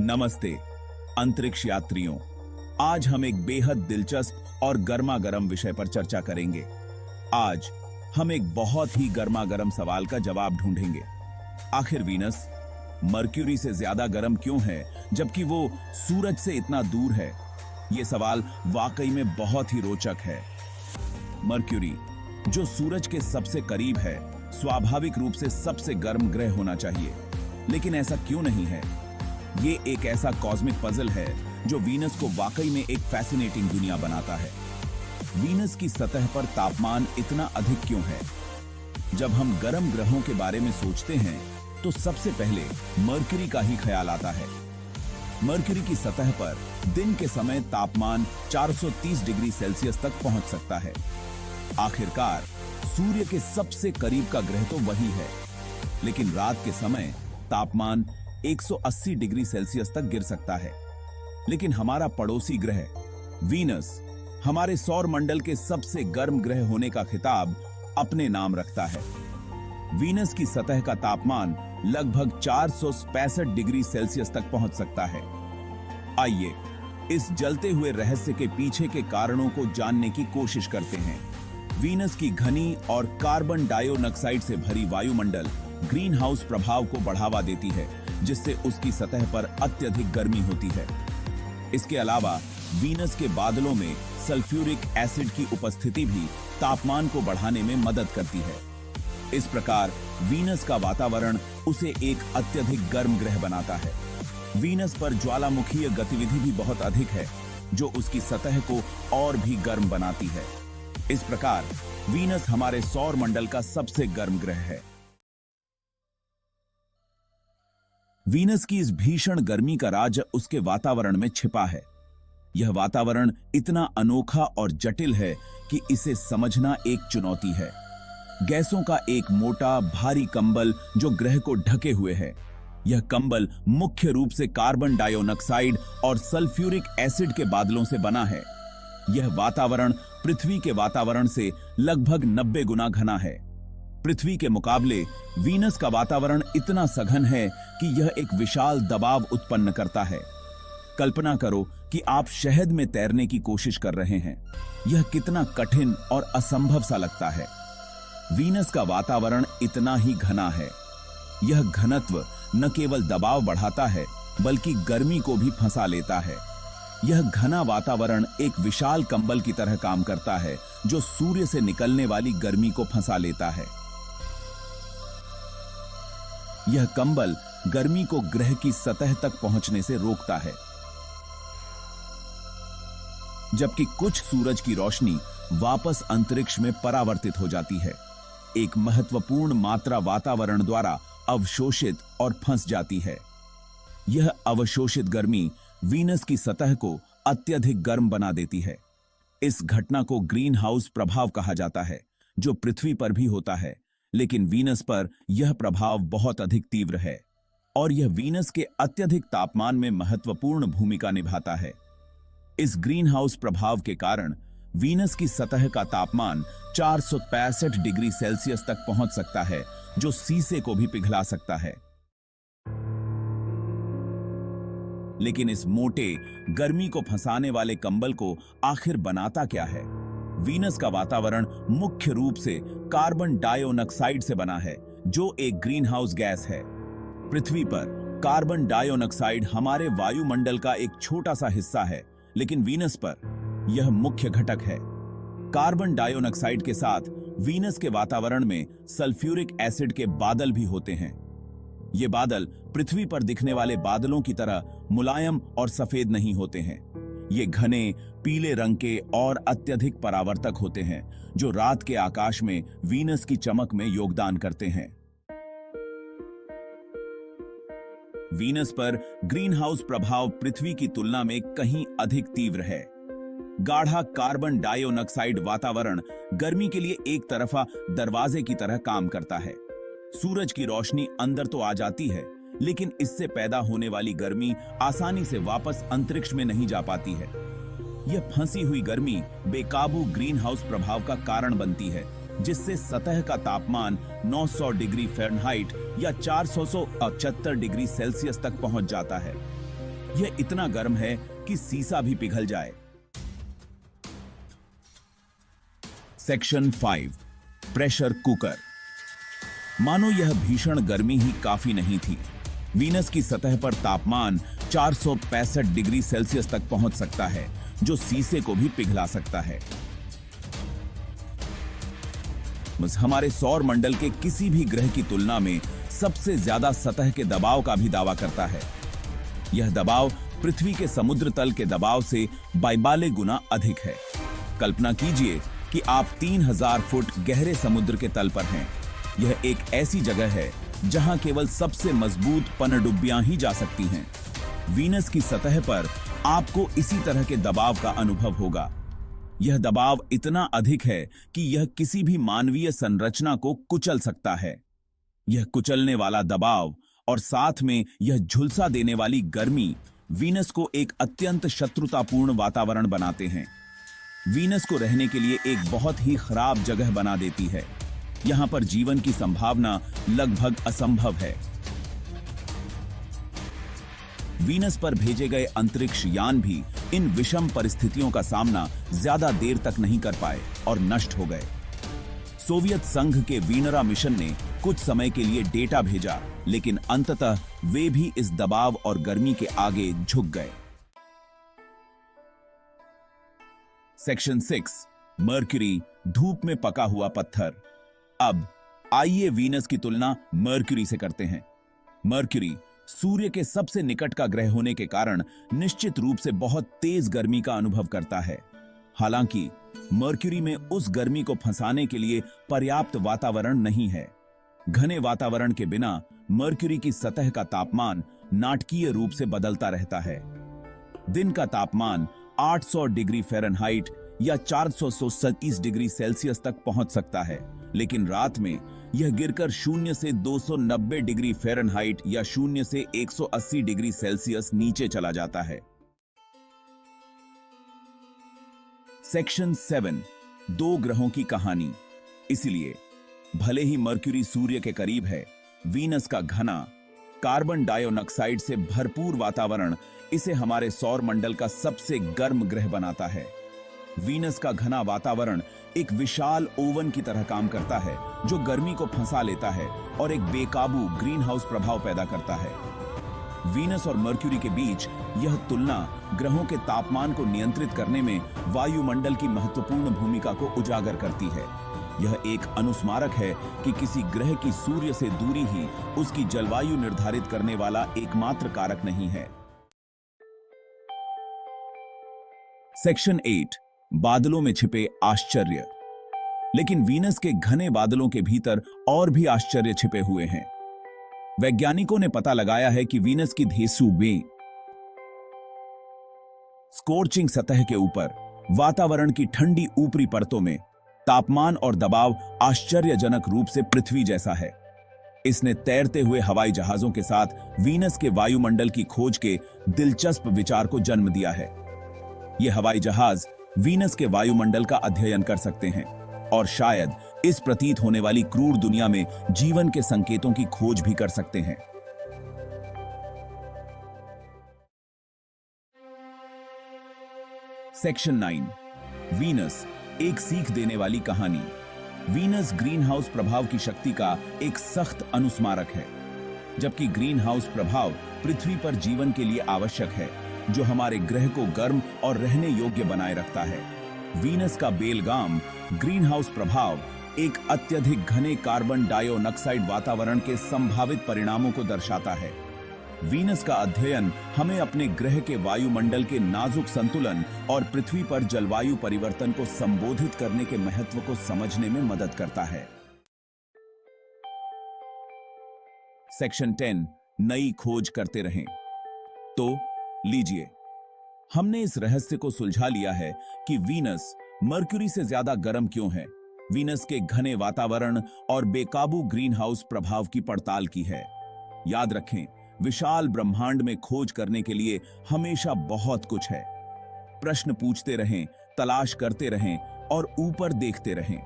नमस्ते अंतरिक्ष यात्रियों। आज हम एक बेहद दिलचस्प और गर्मा गर्म विषय पर चर्चा करेंगे। आज हम एक बहुत ही गर्मा गर्म सवाल का जवाब ढूंढेंगे। आखिर वीनस मरक्यूरी से ज्यादा गर्म क्यों है, जबकि वो सूरज से इतना दूर है? ये सवाल वाकई में बहुत ही रोचक है। मरक्यूरी, जो सूरज के सबसे करीब है, स्वाभाविक रूप से सबसे गर्म ग्रह होना चाहिए, लेकिन ऐसा क्यों नहीं है? ये एक ऐसा कॉस्मिक पजल है जो वीनस को वाकई में एक फैसिनेटिंग दुनिया बनाता है। वीनस की सतह पर तापमान इतना अधिक क्यों है? जब हम गर्म ग्रहों के बारे में सोचते हैं तो सबसे पहले मरक्यूरी का ही ख्याल आता है। मरक्यूरी की सतह पर दिन के समय तापमान 430 डिग्री सेल्सियस तक पहुंच सकता है। आखिरकार सूर्य के सबसे करीब का ग्रह तो वही है, लेकिन रात के समय तापमान 180 डिग्री सेल्सियस तक गिर सकता है। लेकिन हमारा पड़ोसी ग्रह वीनस हमारे सौर मंडल के सबसे गर्म ग्रह होने का खिताब अपने नाम रखता है। वीनस की सतह का तापमान लगभग 465 डिग्री सेल्सियस तक पहुंच सकता है। आइए इस जलते हुए रहस्य के पीछे के कारणों को जानने की कोशिश करते हैं। वीनस की घनी और कार्बन डाइऑक्साइड से भरी वायुमंडल ग्रीन हाउस प्रभाव को बढ़ावा देती है, जिससे उसकी सतह पर अत्यधिक गर्मी होती है। इसके अलावा वीनस के बादलों में सल्फ्यूरिक एसिड की उपस्थिति भी तापमान को बढ़ाने में मदद करती है। इस प्रकार वीनस का वातावरण उसे एक अत्यधिक गर्म ग्रह बनाता है। वीनस पर ज्वालामुखीय गतिविधि भी बहुत अधिक है, जो उसकी सतह को और भी गर्म बनाती है। इस प्रकार वीनस हमारे सौर मंडल का सबसे गर्म ग्रह है। वीनस की इस भीषण गर्मी का राज उसके वातावरण में छिपा है। यह वातावरण इतना अनोखा और जटिल है कि इसे समझना एक चुनौती है। गैसों का एक मोटा भारी कंबल जो ग्रह को ढके हुए है। यह कंबल मुख्य रूप से कार्बन डाइऑक्साइड और सल्फ्यूरिक एसिड के बादलों से बना है। यह वातावरण पृथ्वी के वातावरण से लगभग 90 गुना घना है। पृथ्वी के मुकाबले वीनस का वातावरण इतना सघन है कि यह एक विशाल दबाव उत्पन्न करता है। कल्पना करो कि आप शहद में तैरने की कोशिश कर रहे हैं। यह कितना कठिन और असंभव सा लगता है। वीनस का वातावरण इतना ही घना है। यह घनत्व न केवल दबाव बढ़ाता है, बल्कि गर्मी को भी फंसा लेता है। यह घना वातावरण एक विशाल कंबल की तरह काम करता है, जो सूर्य से निकलने वाली गर्मी को फंसा लेता है। यह कंबल गर्मी को ग्रह की सतह तक पहुंचने से रोकता है, जबकि कुछ सूरज की रोशनी वापस अंतरिक्ष में परावर्तित हो जाती है। एक महत्वपूर्ण मात्रा वातावरण द्वारा अवशोषित और फंस जाती है। यह अवशोषित गर्मी वीनस की सतह को अत्यधिक गर्म बना देती है। इस घटना को ग्रीन हाउस प्रभाव कहा जाता है, जो पृथ्वी पर भी होता है, लेकिन वीनस पर यह प्रभाव बहुत अधिक तीव्र है और यह वीनस के अत्यधिक तापमान में महत्वपूर्ण भूमिका निभाता है। इस ग्रीन हाउस प्रभाव के कारण वीनस की सतह का तापमान 465 डिग्री सेल्सियस तक पहुंच सकता है, जो शीशे को भी पिघला सकता है। लेकिन इस मोटे गर्मी को फंसाने वाले कंबल को आखिर बनाता क्या है? वीनस का वातावरण मुख्य रूप से कार्बन डाइऑक्साइड से बना है, जो एक ग्रीन हाउस गैस है। पृथ्वी पर कार्बन डाइऑक्साइड हमारे वायुमंडल का एक छोटा सा हिस्सा है, लेकिन वीनस पर यह मुख्य घटक है। कार्बन डाइऑक्साइड के साथ वीनस के वातावरण में सल्फ्यूरिक एसिड के बादल भी होते हैं। ये बादल पृथ्वी पर दिखने वाले बादलों की तरह मुलायम और सफेद नहीं होते हैं। ये घने पीले रंग के और अत्यधिक परावर्तक होते हैं, जो रात के आकाश में वीनस की चमक में योगदान करते हैं। वीनस पर ग्रीन हाउस प्रभाव पृथ्वी की तुलना में कहीं अधिक तीव्र है। गाढ़ा कार्बन डाइऑक्साइड वातावरण गर्मी के लिए एक तरफा दरवाजे की तरह काम करता है। सूरज की रोशनी अंदर तो आ जाती है, लेकिन इससे पैदा होने वाली गर्मी आसानी से वापस अंतरिक्ष में नहीं जा पाती है। यह फंसी हुई गर्मी बेकाबू ग्रीन हाउस प्रभाव का कारण बनती है, जिससे सतह का तापमान 900 डिग्री फ़ारेनहाइट या 470 डिग्री सेल्सियस तक पहुंच जाता है। यह इतना गर्म है कि सीसा भी पिघल जाए। Section 5, pressure cooker. मानो यह भीषण गर्मी ही काफी नहीं थी। वीनस की सतह पर तापमान 465 डिग्री सेल्सियस तक पहुंच सकता है, जो सीसे को भी पिघला सकता है। हमारे सौर मंडल के किसी भी ग्रह की तुलना में सबसे ज्यादा सतह के दबाव का भी दावा करता है। यह दबाव पृथ्वी के समुद्र तल के दबाव से 42 गुना अधिक है। कल्पना कीजिए कि आप 3000 फुट गहरे समुद्र के तल पर हैं। यह एक ऐसी जगह है जहां केवल सबसे मजबूत पनडुब्बियां ही जा सकती हैं। वीनस की सतह पर आपको इसी तरह के दबाव का अनुभव होगा। यह दबाव इतना अधिक है कि यह किसी भी मानवीय संरचना को कुचल सकता है। यह कुचलने वाला दबाव और साथ में यह झुलसा देने वाली गर्मी वीनस को एक अत्यंत शत्रुतापूर्ण वातावरण बनाते हैं। वीनस को रहने के लिए एक बहुत ही खराब जगह बना देती है। यहां पर जीवन की संभावना लगभग असंभव है। वीनस पर भेजे गए अंतरिक्ष यान भी इन विषम परिस्थितियों का सामना ज्यादा देर तक नहीं कर पाए और नष्ट हो गए। सोवियत संघ के वीनरा मिशन ने कुछ समय के लिए डेटा भेजा, लेकिन अंततः वे भी इस दबाव और गर्मी के आगे झुक गए। सेक्शन 6, मर्क्यूरी, धूप में पका हुआ पत्थर। अब आइए वीनस की तुलना मर्क्यूरी से करते हैं। मर्क्यूरी सूर्य के सबसे निकट का ग्रह होने के कारण निश्चित रूप से बहुत तेज गर्मी का अनुभव करता है। हालांकि मर्क्यूरी में उस गर्मी को फंसाने के लिए पर्याप्त वातावरण नहीं है। घने वातावरण के बिना मर्क्यूरी की सतह का तापमान नाटकीय रूप से बदलता रहता है। दिन का तापमान 800 डिग्री फ़ारेनहाइट या 437 डिग्री सेल्सियस तक पहुंच सकता है, लेकिन रात में यह गिरकर 0 से 290 डिग्री फ़ारेनहाइट या 0 से 180 डिग्री सेल्सियस नीचे चला जाता है। सेक्शन 7, 2 ग्रहों की कहानी। इसलिए भले ही मर्क्यूरी सूर्य के करीब है, वीनस का घना कार्बन डाइऑक्साइड से भरपूर वातावरण इसे हमारे सौर मंडल का सबसे गर्म ग्रह बनाता है। वीनस का घना वातावरण एक विशाल ओवन की तरह काम करता है, जो गर्मी को फंसा लेता है और एक बेकाबू ग्रीन हाउस प्रभाव पैदा करता है। वीनस और मर्क्यूरी के बीच यह तुलना ग्रहों के तापमान को नियंत्रित करने में वायुमंडल की महत्वपूर्ण भूमिका को उजागर करती है। यह एक अनुस्मारक है कि किसी ग्रह की सूर्य से दूरी ही उसकी जलवायु निर्धारित करने वाला एकमात्र कारक नहीं है। सेक्शन 8, बादलों में छिपे आश्चर्य। लेकिन वीनस के घने बादलों के भीतर और भी आश्चर्य छिपे हुए हैं। वैज्ञानिकों ने पता लगाया है कि वीनस की धेसु में स्कॉर्चिंग सतह के ऊपर वातावरण की ठंडी ऊपरी परतों में तापमान और दबाव आश्चर्यजनक रूप से पृथ्वी जैसा है। इसने तैरते हुए हवाई जहाजों के साथ वीनस के वायुमंडल की खोज के दिलचस्प विचार को जन्म दिया है। ये हवाई जहाज वीनस के वायुमंडल का अध्ययन कर सकते हैं और शायद इस प्रतीत होने वाली क्रूर दुनिया में जीवन के संकेतों की खोज भी कर सकते हैं। सेक्शन 9, वीनस, एक सीख देने वाली कहानी। वीनस ग्रीन हाउस प्रभाव की शक्ति का एक सख्त अनुस्मारक है, जबकि ग्रीन हाउस प्रभाव पृथ्वी पर जीवन के लिए आवश्यक है, जो हमारे ग्रह को गर्म और रहने योग्य बनाए रखता है। वीनस का बेलगाम ग्रीन हाउस प्रभाव एक अत्यधिक घने कार्बन डाइऑक्साइड वातावरण के संभावित परिणामों को दर्शाता है। वीनस का अध्ययन हमें अपने ग्रह के वायुमंडल के नाजुक संतुलन और पृथ्वी पर जलवायु परिवर्तन को संबोधित करने के महत्व को समझने में मदद करता है। सेक्शन 10, नई खोज करते रहें। तो लीजिए, हमने इस रहस्य को सुलझा लिया है कि वीनस मर्क्यूरी से ज्यादा गर्म क्यों है। वीनस के घने वातावरण और बेकाबू ग्रीन हाउस प्रभाव की पड़ताल की है। याद रखें, विशाल ब्रह्मांड में खोज करने के लिए हमेशा बहुत कुछ है। प्रश्न पूछते रहें, तलाश करते रहें और ऊपर देखते रहें।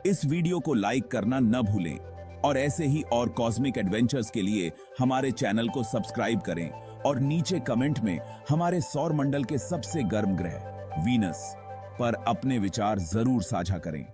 इस वीडियो को लाइक करना न भूलें और ऐसे ही और कॉस्मिक एडवेंचर्स के लिए हमारे चैनल को सब्सक्राइब करें और नीचे कमेंट में हमारे सौर मंडल के सबसे गर्म ग्रह वीनस पर अपने विचार जरूर साझा करें।